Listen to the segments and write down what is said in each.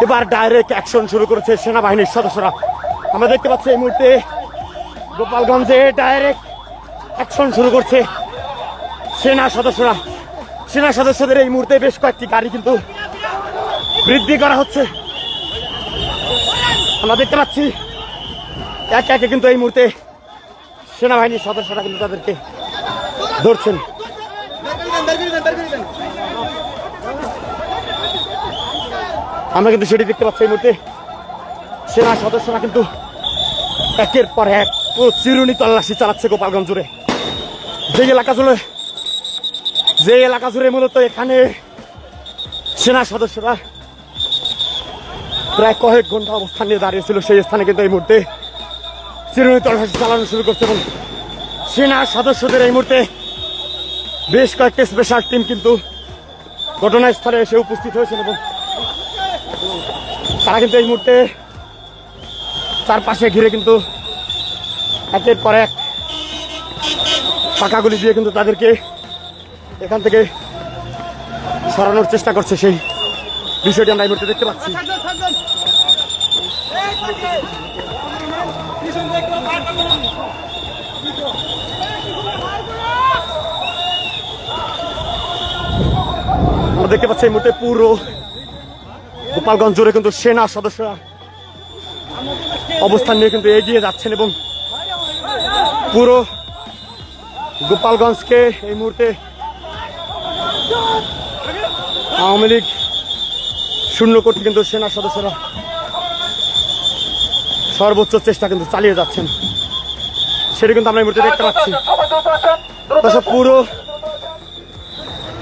এবার direct action শুরু করেছে সেনাবাহিনীর সদস্যরা। আমরা দেখতে পাচ্ছি এই মুহূর্তে গোপালগঞ্জে ডাইরেক্ট অ্যাকশন শুরু করছে সেনা সদস্যরা। সেনা সদস্যদের এই মুহূর্তে বেশ কয়েকটি গাড়ি কিন্তু বৃদ্ধি করা হচ্ছে। আমরা দেখতে পাচ্ছি একে একে কিন্তু এই মুহূর্তে সেনাবাহিনীর সদস্যরা কিন্তু তাদেরকে ধরছেন। আমরা কিন্তু সেটি দেখতে পাচ্ছি এই মুহূর্তে সেনা সদস্যরা কিন্তু একের পর এক পুরো চিরুনি তল্লাশি চালাচ্ছে গোপালগঞ্জ জুড়ে। যে এলাকা জুড়ে মূলত এখানে সেনা সদস্যরা প্রায় কয়েক ঘন্টা অবস্থান নিয়ে দাঁড়িয়েছিল, সেই স্থানে কিন্তু এই মুহূর্তে চিরুনি তল্লাশি চালানো শুরু করছে এবং সেনা সদস্যদের এই মুহূর্তে বেশ কয়েকটি স্পেশাল টিম কিন্তু ঘটনাস্থলে এসে উপস্থিত হয়েছেন এবং তারা কিন্তু এই মুহূর্তে চারপাশে ঘিরে কিন্তু একের পর এক পাকাগুলি দিয়ে কিন্তু তাদেরকে এখান থেকে সরানোর চেষ্টা করছে। সেই বিষয়টি আমরা এই মুহূর্তে দেখতে পাচ্ছি। আমরা দেখতে পাচ্ছি এই মুহূর্তে পুরো গোপালগঞ্জ জুড়ে কিন্তু সেনা সদস্যরা অবস্থান নিয়ে কিন্তু এগিয়ে যাচ্ছেন এবং পুরো গোপালগঞ্জকে এই মুহূর্তে আওয়ামী লীগ শূন্য করতে কিন্তু সেনা সদস্যরা সর্বোচ্চ চেষ্টা কিন্তু চালিয়ে যাচ্ছেন, সেটা কিন্তু আমরা এই মুহূর্তে দেখতে পাচ্ছি।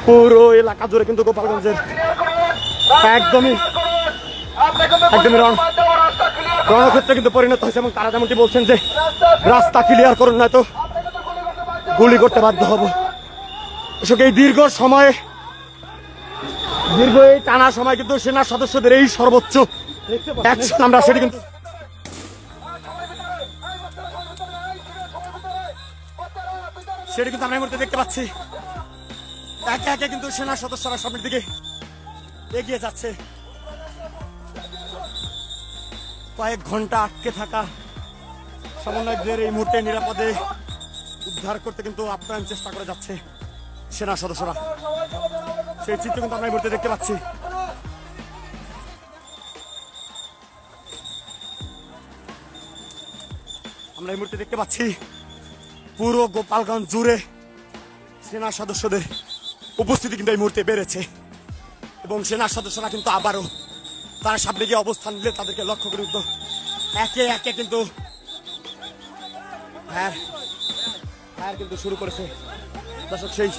পুরো এলাকা জুড়ে কিন্তু গোপালগঞ্জের একদমই রণক্ষেত্রে কিন্তু পরিণত হয়েছে এবং তারা যেমনটি বলছেন যে রাস্তা ক্লিয়ার করুন, নয়তো গুলি করতে বাধ্য হব। এই দীর্ঘ এই টানা সময় কিন্তু সেনা সদস্যদের এই সর্বোচ্চ অ্যাকশন আমরা সেটি কিন্তু আমরা এই মুহূর্তে দেখতে পাচ্ছি। একে একে কিন্তু সেনা সদস্যরা সামনের দিকে এগিয়ে যাচ্ছে। কয়েক ঘন্টা আটকে থাকা সমন্বয়কদের এই মুহূর্তে নিরাপদে উদ্ধার করতে কিন্তু আপ্রাণ চেষ্টা করে যাচ্ছে সেনা সদস্যরা। সেই চিত্র কিন্তু আমরা এই মুহূর্তে দেখতে পাচ্ছি। আমরা এই মুহূর্তে দেখতে পাচ্ছি পুরো গোপালগঞ্জ জুড়ে সেনা সদস্যদের উপস্থিতি কিন্তু এই মুহূর্তে বেড়েছে এবং সেনা সদস্যরা কিন্তু আবারও তারা সামনে গিয়ে অবস্থান নিলে তাদেরকে লক্ষ্য করে একে একে কিন্তু কিন্তু শুরু করেছে। দর্শক সেই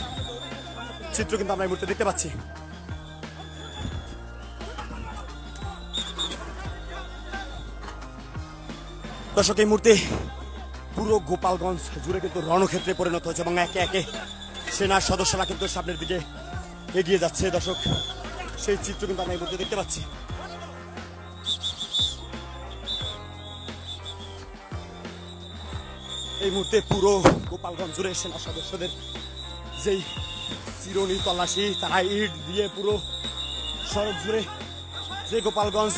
চিত্র কিন্তু আমরা এই মুহূর্তে দেখতে পাচ্ছি। দর্শক এই মুহূর্তে পুরো গোপালগঞ্জ জুড়ে কিন্তু রণক্ষেত্রে পরিণত হয়েছে এবং একে একে সেনা সদস্যরা কিন্তু সামনের দিকে এগিয়ে যাচ্ছে। দর্শক সেই চিত্র কিন্তু আমরা এই মুহূর্তে দেখতে পাচ্ছি। এই মুহূর্তে পুরো গোপালগঞ্জ জুড়ে সেনা সদস্যদের যেই চিরুনি তল্লাশি, তারা ইট দিয়ে পুরো সড়ক জুড়ে যে গোপালগঞ্জ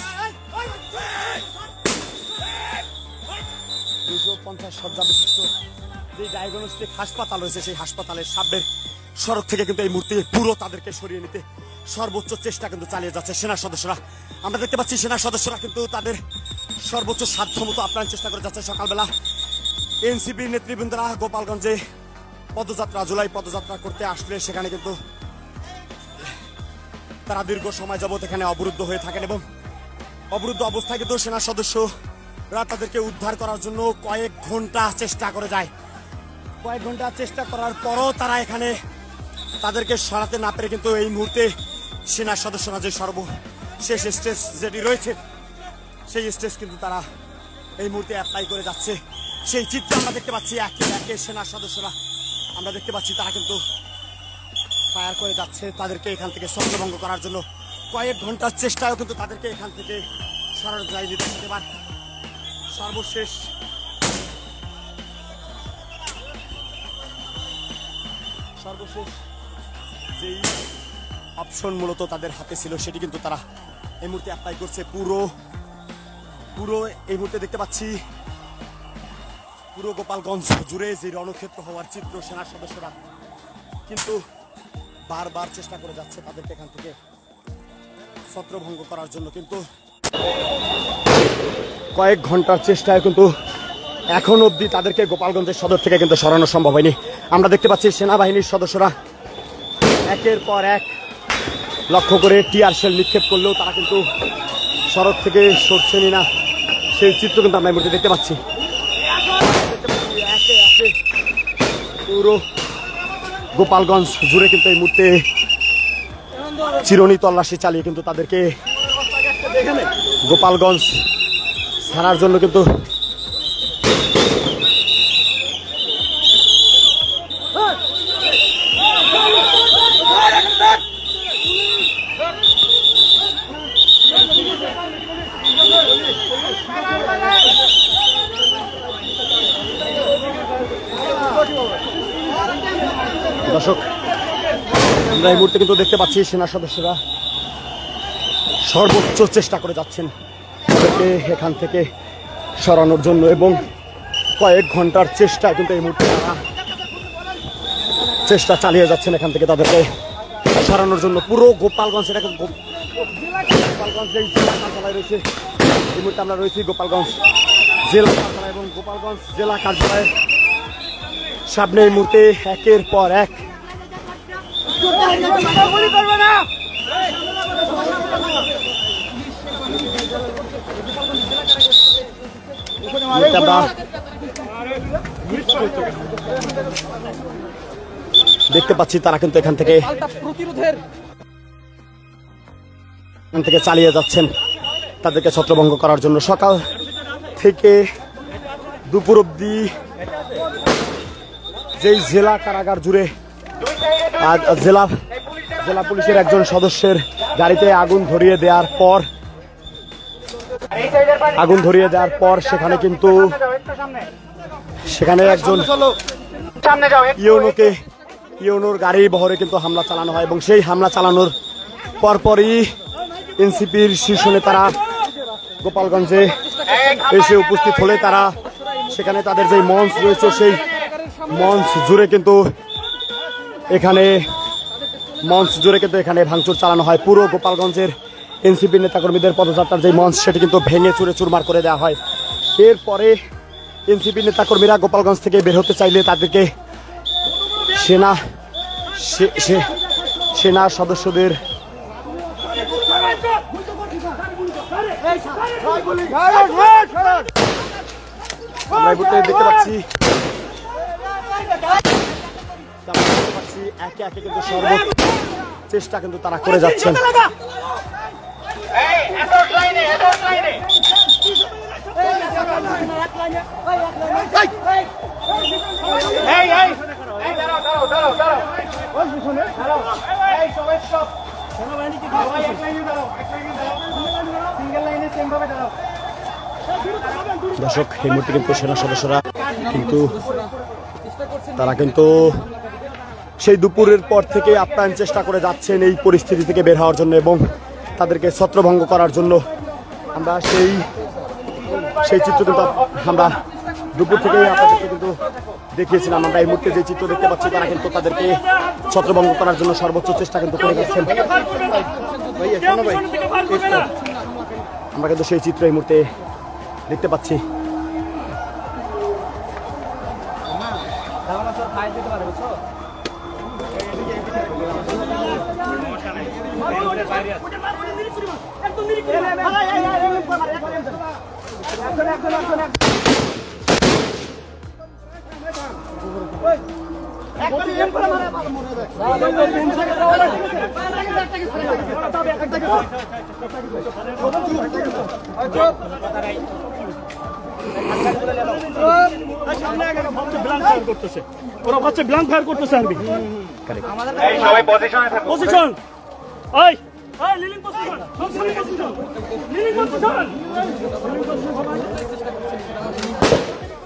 250 শয্যা বিশিষ্ট যে ডায়াগনস্টিক হাসপাতাল রয়েছে, সেই হাসপাতালের সামনের সড়ক থেকে কিন্তু এই মুহূর্তে পুরো তাদেরকে সরিয়ে নিতে সর্বোচ্চ চেষ্টা কিন্তু চালিয়ে যাচ্ছে সেনা সদস্যরা। আমরা দেখতে পাচ্ছি সেনা সদস্যরা কিন্তু তাদের সর্বোচ্চ সাধ্যমতো আপ্রাণ চেষ্টা করে যাচ্ছে। সকালবেলা এনসিপি নেতৃবৃন্দরা গোপালগঞ্জে জুলাই পদযাত্রা করতে আসলে সেখানে কিন্তু তারা দীর্ঘ সময় যাবত এখানে অবরুদ্ধ হয়ে থাকেন এবং অবরুদ্ধ অবস্থায় কিন্তু সেনা সদস্যরা তাদেরকে উদ্ধার করার জন্য কয়েক ঘন্টা চেষ্টা করে যায়। কয়েক ঘন্টা চেষ্টা করার পরও তারা এখানে তাদেরকে সরাতে না পেরে কিন্তু এই মুহূর্তে সেনা সদস্যরা যে সর্বশেষ স্টেজ যেটি রয়েছে, সেই স্টেজ কিন্তু তারা এই মুহূর্তে অ্যাপ্লাই করে যাচ্ছে। সেই চিত্র আমরা দেখতে পাচ্ছি। একে একে সেনা সদস্যরা আমরা দেখতে পাচ্ছি তারা কিন্তু ফায়ার করে যাচ্ছে তাদেরকে এখান থেকে ছত্রভঙ্গ করার জন্য। কয়েক ঘন্টার চেষ্টায়ও কিন্তু তাদেরকে এখান থেকে সরানো যায়নি। এবার সর্বশেষ যেই অপশন মূলত তাদের হাতে ছিল সেটি কিন্তু তারা এই মুহূর্তে অ্যাপ্লাই করছে পুরো এই মুহূর্তে দেখতে পাচ্ছি পুরো গোপালগঞ্জ জুড়ে যে রণক্ষেত্র হওয়ার চিত্র সেনা সদস্যরা কিন্তু বারবার চেষ্টা করে যাচ্ছে তাদেরকে এখান থেকে ছত্রভঙ্গ করার জন্য, কিন্তু কয়েক ঘন্টার চেষ্টায় কিন্তু এখন অবধি তাদেরকে গোপালগঞ্জের সদর থেকে কিন্তু সরানো সম্ভব হয়নি। আমরা দেখতে পাচ্ছি সেনাবাহিনীর সদস্যরা একের পর এক লক্ষ্য করে টিয়ার শেল নিক্ষেপ করলেও তারা কিন্তু সড়ক থেকে সরছেনই না, সেই চিত্র কিন্তু আমরা এই মুহূর্তে দেখতে পাচ্ছি। একে একে পুরো গোপালগঞ্জ জুড়ে কিন্তু এই মুহূর্তে চিরুনি তল্লাশি চালিয়ে কিন্তু তাদেরকে গোপালগঞ্জ ছাড়ার জন্য কিন্তু দর্শক আমরা এই মুহূর্তে কিন্তু দেখতে পাচ্ছি সেনা সদস্যরা সর্বোচ্চ চেষ্টা করে যাচ্ছেন তাদেরকে এখান থেকে সরানোর জন্য এবং কয়েক ঘন্টার চেষ্টায় কিন্তু এই মুহূর্তে তারা চেষ্টা চালিয়ে যাচ্ছেন এখান থেকে তাদেরকে সরানোর জন্য। পুরো গোপালগঞ্জ এটাকে গোপালগঞ্জ যেই জেলা কার্যালয় রয়েছে এই মুহূর্তে আমরা রয়েছি গোপালগঞ্জ জেলা কার্যালয় এবং গোপালগঞ্জ জেলা কার্যালয়ের সামনে এই মুহূর্তে একের পর এক দেখতে পাচ্ছি তারা কিন্তু এখান থেকে চালিয়ে যাচ্ছেন তাদেরকে ছত্রভঙ্গ করার জন্য। সকাল থেকে দুপুর অবধি যেই জেলা কারাগার জুড়ে জেলা পুলিশের একজন সদস্যের গাড়িতে আগুন ধরিয়ে দেওয়ার পর সেখানে একজন ইউনোর গাড়ি বহরে কিন্তু হামলা চালানো হয় এবং সেই হামলা চালানোর পরপরই এনসিপির শীর্ষ নেতারা গোপালগঞ্জে এসে উপস্থিত হলে তারা সেখানে তাদের যে মঞ্চ রয়েছে সেই মঞ্চ জুড়ে কিন্তু এখানে ভাঙচুর চালানো হয়। পুরো গোপালগঞ্জের এনসিপি নেতাকর্মীদের পদযাত্রার যে মঞ্চ সেটি কিন্তু ভেঙে চুরে চুরমার করে দেওয়া হয়। এরপরে এনসিপি নেতাকর্মীরা গোপালগঞ্জ থেকে বের হতে চাইলে তাদেরকে সেনা সদস্যদের দেখতে পাচ্ছি একে একে কিন্তু সর্বোচ্চ চেষ্টা কিন্তু তারা করে যাচ্ছেন। দর্শক এই মুহূর্তে কিন্তু সেনা সদস্যরা কিন্তু সেই দুপুরের পর থেকে আপ্রাণ চেষ্টা করে যাচ্ছেন এই পরিস্থিতি থেকে বের হওয়ার জন্য এবং তাদেরকে ছত্রভঙ্গ করার জন্য। আমরা সেই চিত্র কিন্তু আমরা দুপুর থেকে আপনাদেরকে কিন্তু দেখিয়েছিলাম। আমরা এই মুহূর্তে যে চিত্র দেখতে পাচ্ছি তারা কিন্তু তাদেরকে ছত্রভঙ্গ করার জন্য সর্বোচ্চ চেষ্টা কিন্তু করে যাচ্ছেন। আমরা কিন্তু সেই চিত্র এই মুহূর্তে দেখতে পাচ্ছি। ওরা হচ্ছে ব্ল্যাঙ্ক ফায়ার করতেছে আরবি। এই সবাই পজিশনে থাকো। পজিশন এই এই লিলিং পজিশন লিলিং পজিশন।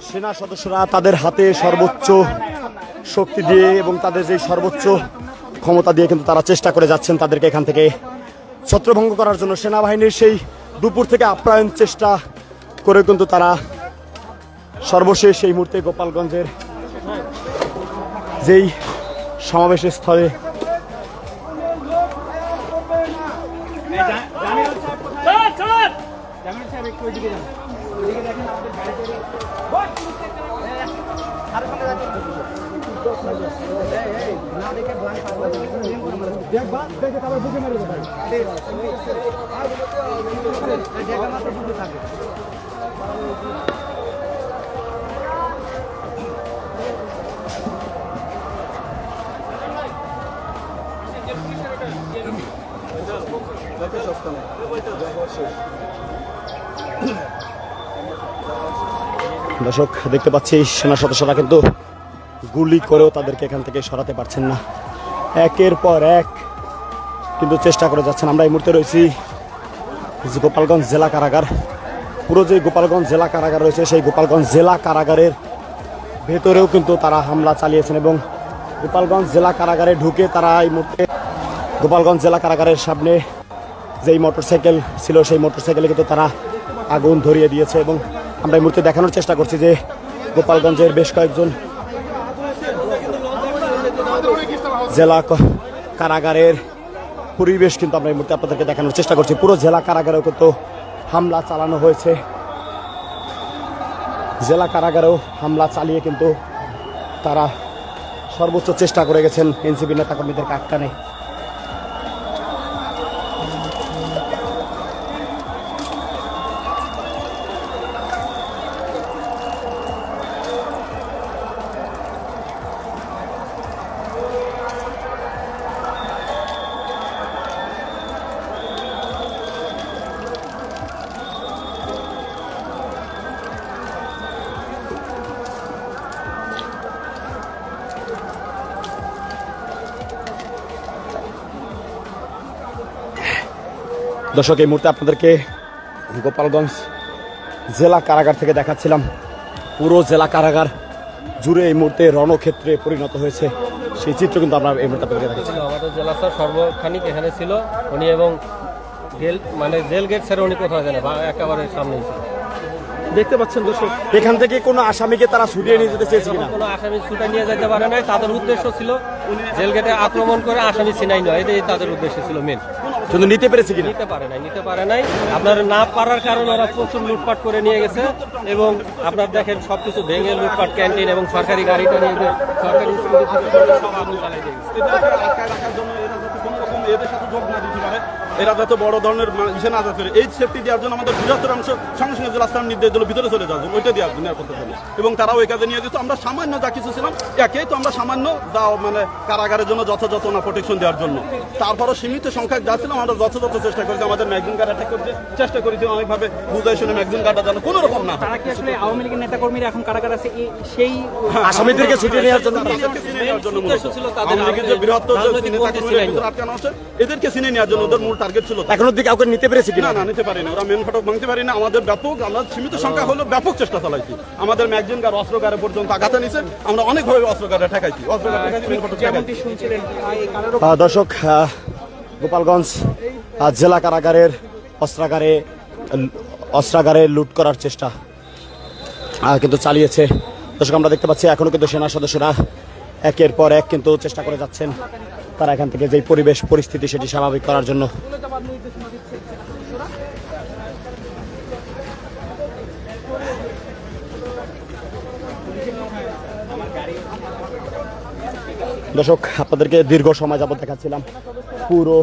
সেনা সদস্যরা তাদের হাতে সর্বোচ্চ শক্তি দিয়ে এবং তাদের যে সর্বোচ্চ ক্ষমতা দিয়ে কিন্তু তারা চেষ্টা করে যাচ্ছেন তাদেরকে এখান থেকে ছত্রভঙ্গ করার জন্য সেনাবাহিনীর সেই দুপুর থেকে আপ্যায়ন চেষ্টা করে কিন্তু তারা সর্বশেষ এই মুহূর্তে গোপালগঞ্জের যেই সমাবেশের স্থলে দর্শক দেখতে পাচ্ছি সেনা সদস্যরা কিন্তু গুলি করেও তাদেরকে এখান থেকে সরাতে পারছেন না, একের পর এক কিন্তু চেষ্টা করে যাচ্ছেন। আমরা এই মুহূর্তে রয়েছি গোপালগঞ্জ জেলা কারাগার। পুরো যে গোপালগঞ্জ জেলা কারাগার রয়েছে সেই গোপালগঞ্জ জেলা কারাগারের ভেতরেও কিন্তু তারা হামলা চালিয়েছেন এবং গোপালগঞ্জ জেলা কারাগারে ঢুকে তারা এই মুহূর্তে গোপালগঞ্জ জেলা কারাগারের সামনে যেই মোটরসাইকেল ছিল সেই মোটরসাইকেলে কিন্তু তারা আগুন ধরিয়ে দিয়েছে এবং আমরা এই মুহূর্তে দেখানোর চেষ্টা করছি যে গোপালগঞ্জের বেশ কয়েকজন জেলা কারাগারের পরিবেশ কিন্তু আমরা এই মুহূর্তে আপনাদেরকে দেখানোর চেষ্টা করছি। পুরো জেলা কারাগারেও কিন্তু হামলা চালানো হয়েছে, জেলা কারাগারেও হামলা চালিয়ে কিন্তু তারা সর্বোচ্চ চেষ্টা করে গেছেন এনসিপি নেতাকর্মীদেরকে আটকানে। দর্শক এই মুহূর্তে আপনাদেরকে গোপালগঞ্জ জেলা কারাগার থেকে দেখাচ্ছিলাম। পুরো জেলা কারাগার জুড়ে এই মুহূর্তে রণক্ষেত্রে পরিণত হয়েছে, সেই চিত্র কিন্তু আমরা এই মুহূর্তে আপনাদেরকে দেখাচ্ছি। আমাদের জেলা স্যার সর্বখানিক এখানে ছিল উনি, এবং জেল গেট ছেড়ে উনি কোথাও জানে বা একেবারে সামনেই ছিল। দেখতে পাচ্ছেন দর্শক, এখান থেকে কোনো আসামিকে তারা ছুটিয়ে নিয়ে যেতে চেয়েছে কিনা? কোনো আসামি ছুটে নিয়ে যেতে পারে নাই, তাদের উদ্দেশ্য ছিল জেল গেটে আক্রমণ করে আসামি ছিনাই নয়, এটাই তাদের উদ্দেশ্য ছিল মেন। কিন্তু নিতে পেরেছে কিনা? নিতে পারে নাই। আপনার না পারার কারণে ওরা প্রচুর লুটপাট করে নিয়ে গেছে এবং আপনার দেখেন সবকিছু ভেঙে লুটপাট, ক্যান্টিন এবং সরকারি গাড়িটা নিয়ে সরকারি স্কুল চালাই দিয়ে গেছে। এরা যত বড় ধরনের ইসে না যাচ্ছে এই সেফটি দেওয়ার জন্য আমাদের বৃহত্তর অংশ সঙ্গে সঙ্গে জেলা স্থান নির্দেশ দিল ভিতরে চলে যাওয়ার জন্য, ওইটা দেওয়ার জন্য নিরাপত্তার জন্য, এবং তারা ওই কাজে নিয়ে যেত। আমরা সামান্য যা কিছু ছিলাম একেই তো আমরা সামান্য যা মানে কারাগারের জন্য যথাযথ না প্রোটেকশন দেওয়ার জন্য, তারপরও সীমিত সংখ্যায় যা ছিলাম আমরা যথাযথ চেষ্টা করেছি। আমাদের ম্যাগজিন গার্ড অ্যাটাক করতে চেষ্টা করেছি অনেকভাবে, বুঝাই শুনে ম্যাগজিন গার্ডটা যেন কোনো রকম না। তারা কি আসলে আওয়ামী লীগের নেতাকর্মীরা এখন কারাগার আছে সেই আসামিদেরকে ছুটিয়ে নেওয়ার জন্য আওয়ামী লীগের যে বৃহত্তর নেতাকর্মীরা ভিতরে আটকানো আছে এদেরকে চিনে নেওয়ার জন্য ওদের মূল টার্গেট ছিল। এখন অব্দি কাউকে নিতে পেরেছে কিনা? না, নিতে পারি না, ওরা মেন ফটক ভাঙতে পারি না। আমাদের ব্যাপক, আমরা সীমিত সংখ্যা হলো ব্যাপক চেষ্টা চালাইছি। আমাদের ম্যাগজিন গার্ড অস্ত্রগারে পর্যন্ত আঘাতে নিছে, আমরা অনেকভাবে অস্ত্রগারে ঠেকাইছি, অস্ত্রগারে ঠেকাইছি, মেন ফটক ঠেকাইছি। দর্শক, গোপালগঞ্জ জেলা কারাগারের অস্ত্রাগারে লুট করার চেষ্টা কিন্তু চালিয়েছে। দর্শক আমরা দেখতে পাচ্ছি এখনো কিন্তু সেনা সদস্যরা একের পর এক কিন্তু চেষ্টা করে যাচ্ছেন তারা এখান থেকে যেই পরিবেশ পরিস্থিতি সেটি স্বাভাবিক করার জন্য। দর্শক আপনাদেরকে দীর্ঘ সময় যাবত দেখাচ্ছিলাম পুরো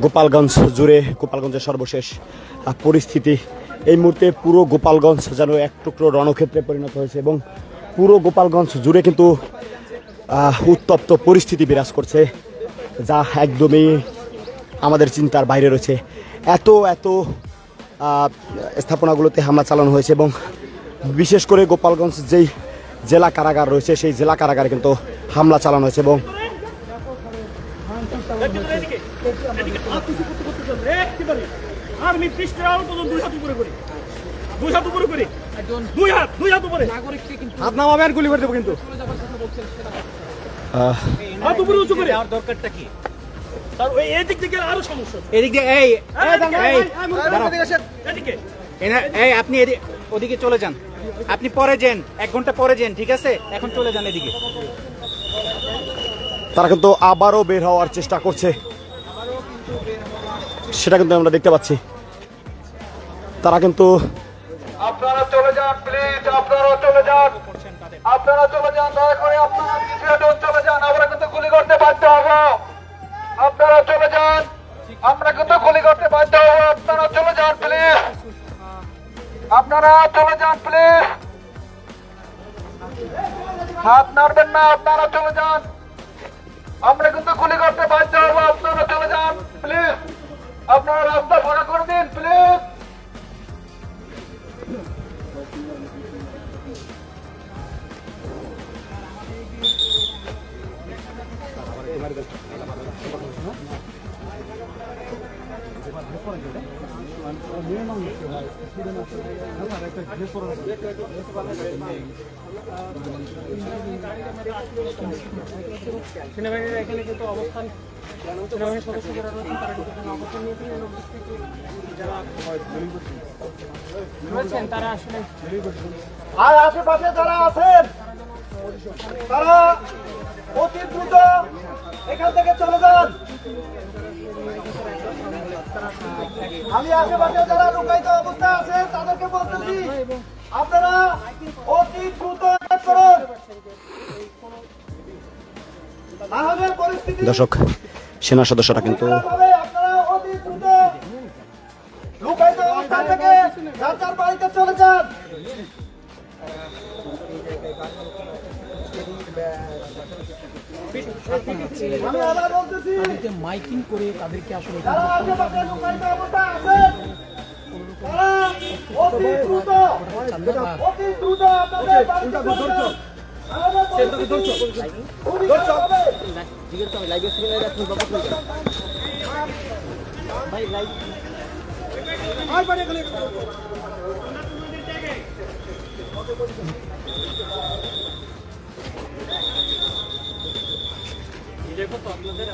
গোপালগঞ্জ জুড়ে গোপালগঞ্জের সর্বশেষ পরিস্থিতি। এই মুহূর্তে পুরো গোপালগঞ্জ যেন এক টুকরো রণক্ষেত্রে পরিণত হয়েছে এবং পুরো গোপালগঞ্জ জুড়ে কিন্তু উত্তপ্ত পরিস্থিতি বিরাজ করছে, যা একদমই আমাদের চিন্তার বাইরে রয়েছে। এত স্থাপনাগুলোতে হামলা চালানো হয়েছে এবং বিশেষ করে গোপালগঞ্জ যেই জেলা কারাগার রয়েছে সেই জেলা কারাগারে কিন্তু হামলা চালানো হয়েছে এবং হাত নামাবে আর গুলি করে দেবো কিন্তু। তার ওই এদিক থেকে আরো সমস্যা। এদিক দিয়ে এই এই আপনি ওদিকে চলে যান, আপনি পরে যান, 1 ঘন্টা পরে যান, ঠিক আছে? এখন চলে যান এদিকে। তারা কিন্তু আবারও বের হওয়ার চেষ্টা করছে, সেটা কিন্তু আমরা দেখতে পাচ্ছি। তারা কিন্তু আপনারা চলে যান প্লিজ, আপনারা চলে যান, আপনারা চলে যান, দয়া করে আপনারা পিছিয়ে চলে যান, আমরা কিন্তু গুলি করতে বাধ্য হব। আপনারা চলে যান, আমরা কিন্তু গুলি করতে বাধ্য হব। আপনারা চলে যান প্লিজ, আপনারা চলে যান প্লিজ, হাত নাড়বেন না, আপনারা চলে যান, আমরা কিন্তু গুলি করতে বাধ্য হব। আপনারা চলে যান প্লিজ, আপনারা রাস্তা ফাঁকা করে দিন প্লিজ। সেনাবাহিনীর এখানে কিন্তু অবস্থান, সেনাবাহিনীর সদস্য যারা রয়েছেন তারা কিন্তু এখানে অবস্থান নিয়েছেন এবং যারা রয়েছেন তারা আসলে আর আশেপাশে যারা আছেন তারা অতি দ্রুত এখান থেকে চলে যান। আমি আশেপাশে যারা লুকায়িত অবস্থায় আছেন তাদেরকে বলতেছি, আপনারা অতি দ্রুত করুন। দর্শক, সেনা সদস্যরা কিন্তু আপনারা অতি দ্রুত লুকায়িত অবস্থান থেকে যার বাড়িতে চলে যান। আমি আবার বলতেছি, মাইকিং করে তাদেরকে আসলে যারা আশেপাশে লুকায়িত অবস্থায় আছেন তারা অতি দ্রুত আপনাদের বাড়িতে চলে যান। দেখো তো আপনাদের